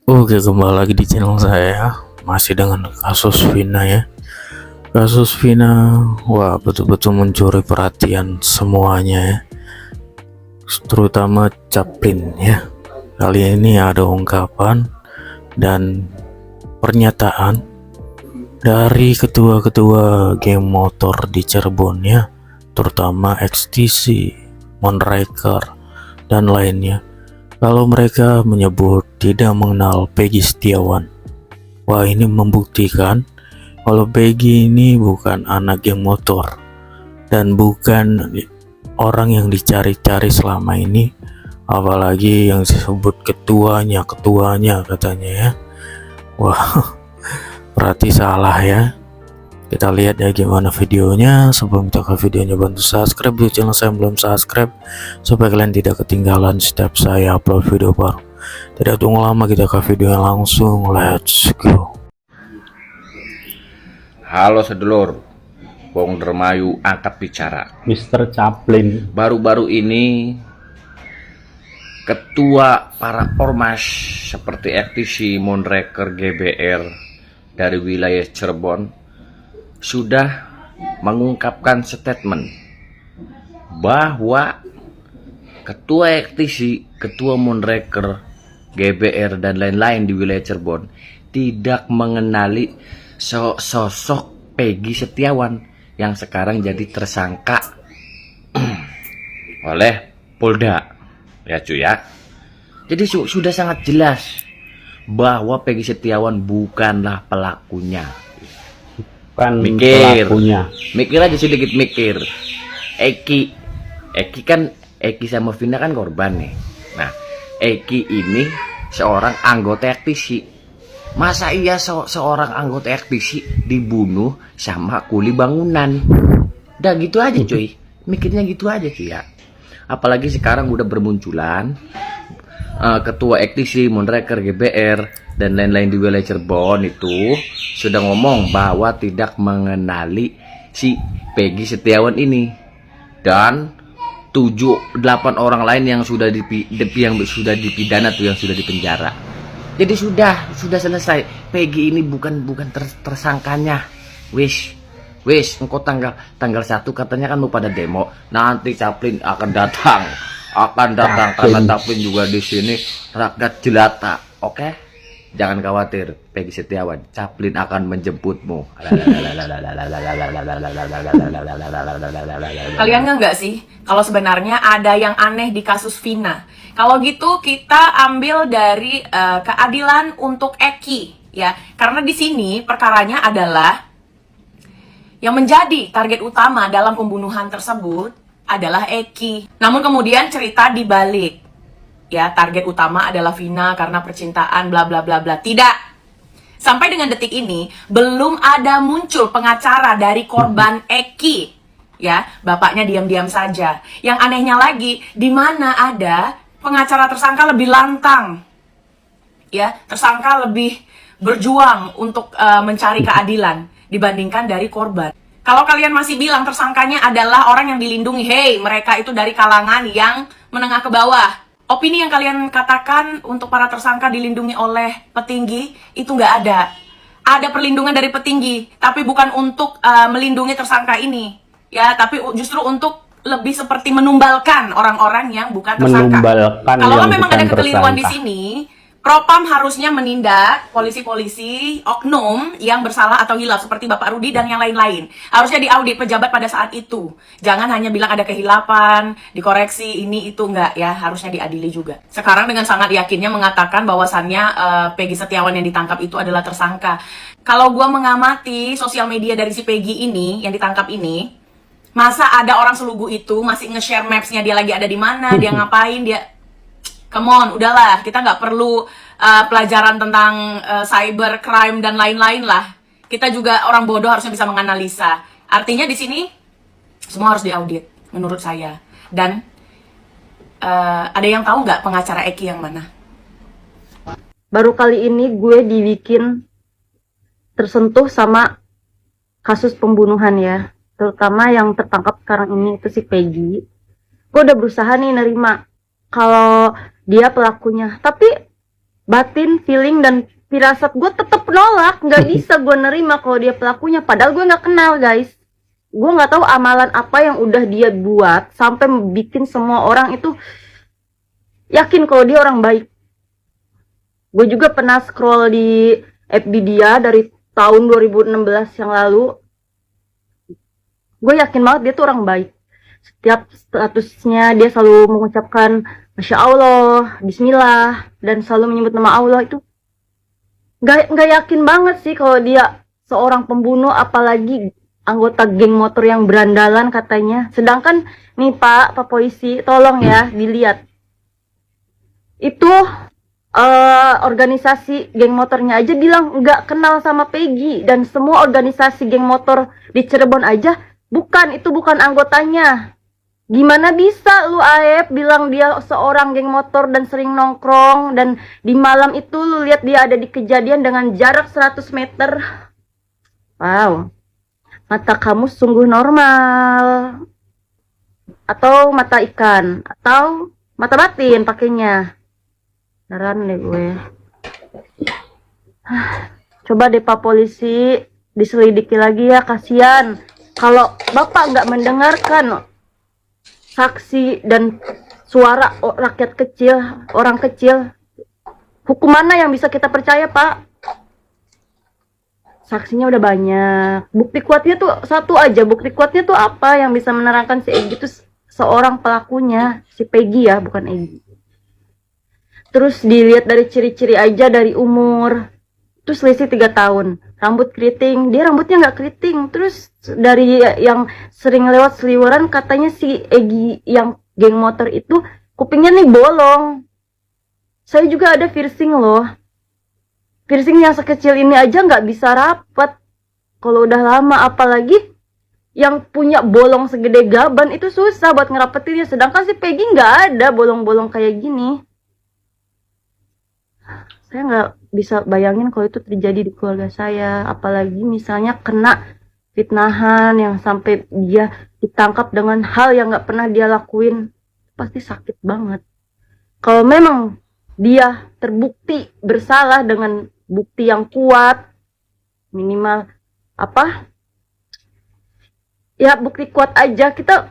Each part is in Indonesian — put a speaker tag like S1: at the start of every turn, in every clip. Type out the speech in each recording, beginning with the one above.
S1: Oke, kembali lagi di channel saya. Masih dengan kasus Vina ya. Kasus Vina, wah betul-betul mencuri perhatian semuanya ya. Terutama Chaplin ya. Kali ini ada ungkapan dan pernyataan dari ketua-ketua geng motor di Cirebon ya. Terutama XTC, Monraker, dan lainnya. Kalau mereka menyebut tidak mengenal Peggy Setiawan. Wah, ini membuktikan kalau Peggy ini bukan anak geng motor dan bukan orang yang dicari-cari selama ini, apalagi yang disebut ketuanya katanya ya. Wah, berarti salah ya. Kita lihat ya gimana videonya. Sebelum kita ke videonya, bantu subscribe dulu channel saya yang belum subscribe supaya kalian tidak ketinggalan setiap saya upload video baru. Tidak tunggu lama, kita ke videonya langsung. Let's go.
S2: Halo sedulur, Bong Dermayu angkat bicara.
S3: Mr. Chaplin.
S2: Baru-baru ini ketua para ormas seperti FTC, Monraker, GBR dari wilayah Cirebon sudah mengungkapkan statement bahwa ketua FTC, ketua Monraker, GBR dan lain-lain di wilayah Cirebon tidak mengenali sosok Peggy Setiawan yang sekarang jadi tersangka oleh Polda ya cuy ya. Jadi sudah sangat jelas bahwa Peggy Setiawan bukanlah pelakunya. Mikir aja sedikit, mikir. Eki sama Vina kan korban nih. Nah, Eki ini seorang anggota FTC. Masa iya seorang anggota FTC dibunuh sama kuli bangunan? Udah gitu aja cuy, mikirnya gitu aja cuy ya. Apalagi sekarang udah bermunculan ketua FTC, Monraker, GBR dan lain-lain di wilayah Cirebon itu sudah ngomong bahwa tidak mengenali si Peggy Setiawan ini dan 7-8 orang lain yang sudah dipidana tuh, yang sudah dipenjara. Jadi sudah selesai. Peggy ini bukan tersangkanya. Wis, engkau tanggal 1 katanya kan mau pada demo. Nanti Chaplin akan datang karena Chaplin juga di sini rakyat jelata. Oke? Jangan khawatir, Peggy Setiawan, Chaplin akan menjemputmu.
S4: Kalian nggak sih kalau sebenarnya ada yang aneh di kasus Vina? Kalau gitu kita ambil dari keadilan untuk Eki ya, karena di sini perkaranya adalah yang menjadi target utama dalam pembunuhan tersebut adalah Eki. Namun kemudian cerita dibalik. Ya, target utama adalah Vina karena percintaan bla bla bla bla. Tidak. Sampai dengan detik ini belum ada muncul pengacara dari korban Eki. Ya, bapaknya diam-diam saja. Yang anehnya lagi, di mana ada pengacara tersangka lebih lantang. Ya, tersangka lebih berjuang untuk mencari keadilan dibandingkan dari korban. Kalau kalian masih bilang tersangkanya adalah orang yang dilindungi, hey, mereka itu dari kalangan yang menengah ke bawah. Opini yang kalian katakan untuk para tersangka dilindungi oleh petinggi, itu nggak ada. Ada perlindungan dari petinggi, tapi bukan untuk melindungi tersangka ini. Ya, tapi justru untuk lebih seperti menumbalkan orang-orang yang bukan tersangka. Kalau memang ada kekeliruan di sini, Propam harusnya menindak polisi-polisi oknum yang bersalah atau hilaf seperti Bapak Rudi dan yang lain-lain. Harusnya diaudit pejabat pada saat itu. Jangan hanya bilang ada kehilapan, dikoreksi, ini itu enggak ya, harusnya diadili juga. Sekarang dengan sangat yakinnya mengatakan bahwasannya Peggy Setiawan yang ditangkap itu adalah tersangka. Kalau gua mengamati sosial media dari si Peggy ini yang ditangkap ini, masa ada orang selugu itu masih nge-share maps-nya dia lagi ada di mana, dia ngapain, dia come on, udahlah, kita nggak perlu pelajaran tentang cyber crime dan lain-lain lah. Kita juga orang bodoh harusnya bisa menganalisa. Artinya di sini semua harus diaudit, menurut saya. Dan ada yang tahu nggak pengacara Eki yang mana?
S5: Baru kali ini gue dibikin tersentuh sama kasus pembunuhan ya. Terutama yang tertangkap sekarang ini itu si Peggy. Gue udah berusaha nih nerima kalau dia pelakunya, tapi batin, feeling, dan firasat gue tetep nolak. Nggak bisa gue nerima kalau dia pelakunya. Padahal gue nggak kenal, guys. Gue nggak tahu amalan apa yang udah dia buat sampai bikin semua orang itu yakin kalau dia orang baik. Gue juga pernah scroll di FB dia dari tahun 2016 yang lalu. Gue yakin banget dia tuh orang baik. Setiap statusnya dia selalu mengucapkan Masya Allah, Bismillah, dan selalu menyebut nama Allah. Itu nggak yakin banget sih kalau dia seorang pembunuh, apalagi anggota geng motor yang berandalan katanya. Sedangkan nih Pak polisi, tolong ya dilihat. Itu organisasi geng motornya aja bilang nggak kenal sama Peggy, dan semua organisasi geng motor di Cirebon aja itu bukan anggotanya. Gimana bisa lu Aep bilang dia seorang geng motor dan sering nongkrong, dan di malam itu lu lihat dia ada di kejadian dengan jarak 100 meter. Wow, mata kamu sungguh normal. Atau mata ikan, atau mata batin pakainya. Heran deh gue. Coba deh Pak polisi diselidiki lagi ya, kasihan. Kalau Bapak nggak mendengarkan saksi dan suara rakyat kecil, orang kecil, hukum mana yang bisa kita percaya, Pak? Saksinya udah banyak, bukti kuatnya tuh satu aja. Bukti kuatnya tuh apa yang bisa menerangkan si Egy itu seorang pelakunya, si Peggy ya, bukan Egy. Terus dilihat dari ciri-ciri aja, dari umur, itu selisih 3 tahun. Rambut keriting, dia rambutnya nggak keriting. Terus dari yang sering lewat seliweran, katanya si Egy yang geng motor itu kupingnya nih bolong. Saya juga ada piercing loh. Piercing yang sekecil ini aja nggak bisa rapat kalau udah lama, apalagi yang punya bolong segede gaban itu susah buat ngerapetinnya. Sedangkan si Peggy nggak ada bolong-bolong kayak gini. Saya nggak bisa bayangin kalau itu terjadi di keluarga saya, apalagi misalnya kena fitnahan yang sampai dia ditangkap dengan hal yang nggak pernah dia lakuin, pasti sakit banget. Kalau memang dia terbukti bersalah dengan bukti yang kuat, minimal apa? Ya bukti kuat aja, kita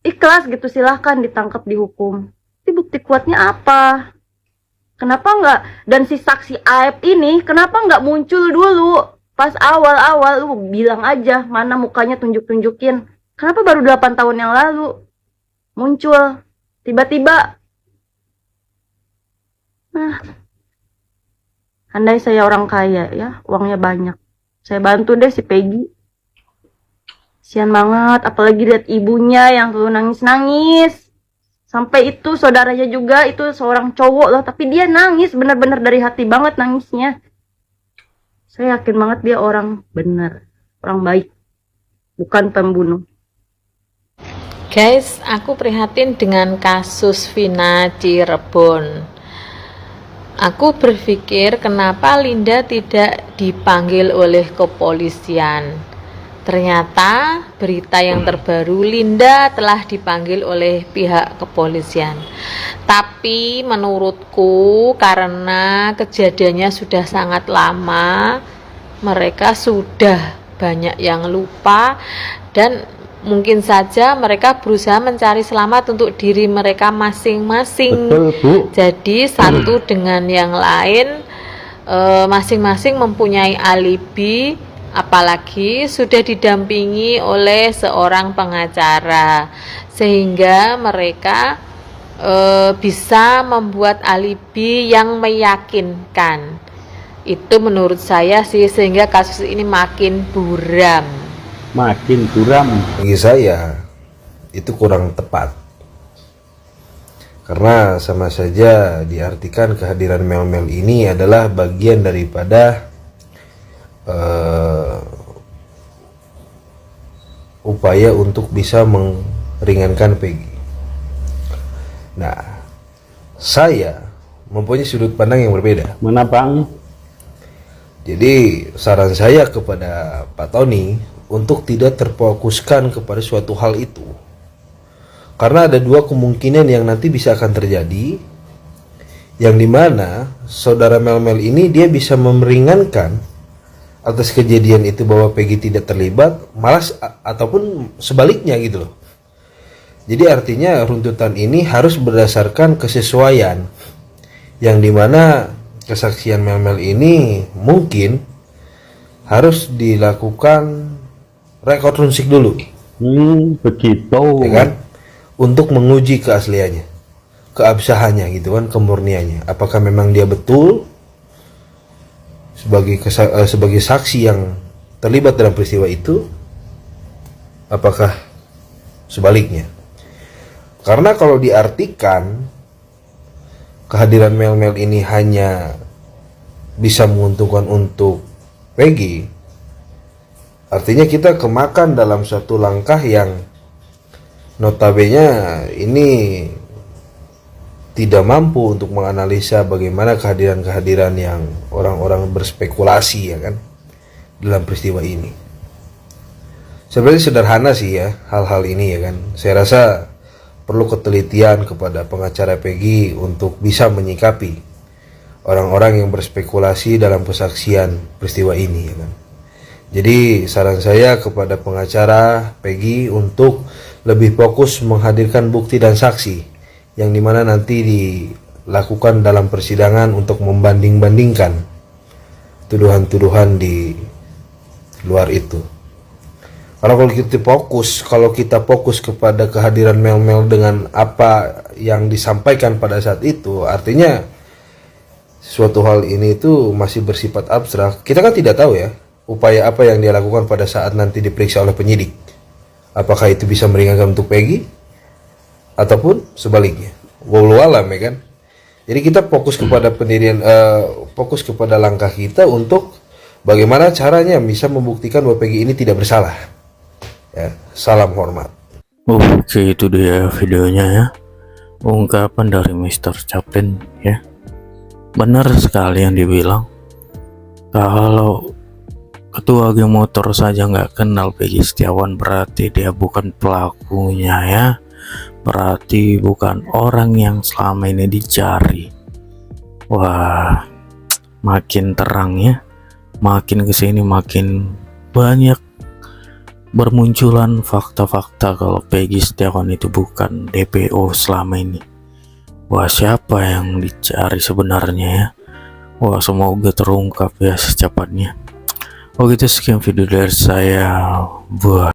S5: ikhlas gitu, silahkan ditangkap, dihukum. Tapi bukti kuatnya apa? Kenapa nggak? Dan si saksi Aep ini kenapa nggak muncul dulu pas awal-awal? Lu bilang aja, mana mukanya, tunjuk-tunjukin. Kenapa baru 8 tahun yang lalu muncul tiba-tiba? Nah, andai saya orang kaya ya, uangnya banyak, saya bantu deh si Peggy. Kasian banget, apalagi lihat ibunya yang selalu nangis-nangis. Sampai itu saudaranya juga, itu seorang cowok loh, tapi dia nangis bener-bener dari hati banget nangisnya. Saya yakin banget dia orang bener, orang baik, bukan pembunuh.
S3: Guys, aku prihatin dengan kasus Vina Cirebon. Aku berpikir kenapa Linda tidak dipanggil oleh kepolisian. Ternyata berita yang terbaru, Linda telah dipanggil oleh pihak kepolisian. Tapi menurutku karena kejadiannya sudah sangat lama, mereka sudah banyak yang lupa, dan mungkin saja mereka berusaha mencari selamat untuk diri mereka masing-masing.
S6: Betul, Bu.
S3: Jadi satu dengan yang lain masing-masing mempunyai alibi, apalagi sudah didampingi oleh seorang pengacara, sehingga mereka bisa membuat alibi yang meyakinkan. Itu menurut saya sih, sehingga kasus ini makin buram.
S6: Makin buram.
S7: Bagi saya itu kurang tepat, karena sama saja diartikan kehadiran Mel-Mel ini adalah bagian daripada upaya untuk bisa meringankan Peggy. Nah, saya mempunyai sudut pandang yang berbeda.
S6: Mana Bang?
S7: Jadi saran saya kepada Pak Tony untuk tidak terfokuskan kepada suatu hal itu, karena ada 2 kemungkinan yang nanti bisa akan terjadi. yang dimana saudara Mel ini dia bisa memeringankan atas kejadian itu bahwa Peggy tidak terlibat, malah ataupun sebaliknya gitu loh. Jadi artinya runtutan ini harus berdasarkan kesesuaian, yang dimana kesaksian Mel ini mungkin harus dilakukan rekonstruksi dulu,
S6: Begitu.
S7: ya kan, untuk menguji keasliannya, keabsahannya gitu kan, kemurniannya. Apakah memang dia betul sebagai saksi yang terlibat dalam peristiwa itu, apakah sebaliknya. Karena kalau diartikan kehadiran Mel ini hanya bisa menguntungkan untuk Peggy, artinya kita kemakan dalam satu langkah yang notabene ini tidak mampu untuk menganalisa bagaimana kehadiran-kehadiran yang orang-orang berspekulasi, ya kan, dalam peristiwa ini. Sebenarnya sederhana sih ya hal-hal ini, ya kan. Saya rasa perlu ketelitian kepada pengacara Peggy untuk bisa menyikapi orang-orang yang berspekulasi dalam kesaksian peristiwa ini, ya kan. Jadi saran saya kepada pengacara Peggy untuk lebih fokus menghadirkan bukti dan saksi yang dimana nanti dilakukan dalam persidangan untuk membanding-bandingkan tuduhan-tuduhan di luar itu. Karena kalau kita fokus kepada kehadiran Mel dengan apa yang disampaikan pada saat itu, artinya suatu hal ini itu masih bersifat abstrak. Kita kan tidak tahu ya upaya apa yang dia lakukan pada saat nanti diperiksa oleh penyidik. Apakah itu bisa meringankan untuk Peggy ataupun sebaliknya. Wallahu alam, ya kan. Jadi kita fokus kepada fokus kepada langkah kita untuk bagaimana caranya bisa membuktikan bahwa Peggy ini tidak bersalah. Ya, salam hormat.
S1: Oke, itu dia videonya ya. Ungkapan dari Mr. Chaplin ya. Benar sekali yang dibilang. Kalau ketua geng motor saja nggak kenal Peggy Setiawan, berarti dia bukan pelakunya ya. Berarti bukan orang yang selama ini dicari. Wah, makin terang ya. Makin kesini makin banyak bermunculan fakta-fakta kalau Peggy Setiawan itu bukan DPO selama ini. Wah, siapa yang dicari sebenarnya ya? Wah, semoga terungkap ya secepatnya. Oke, itu sekian video dari saya buat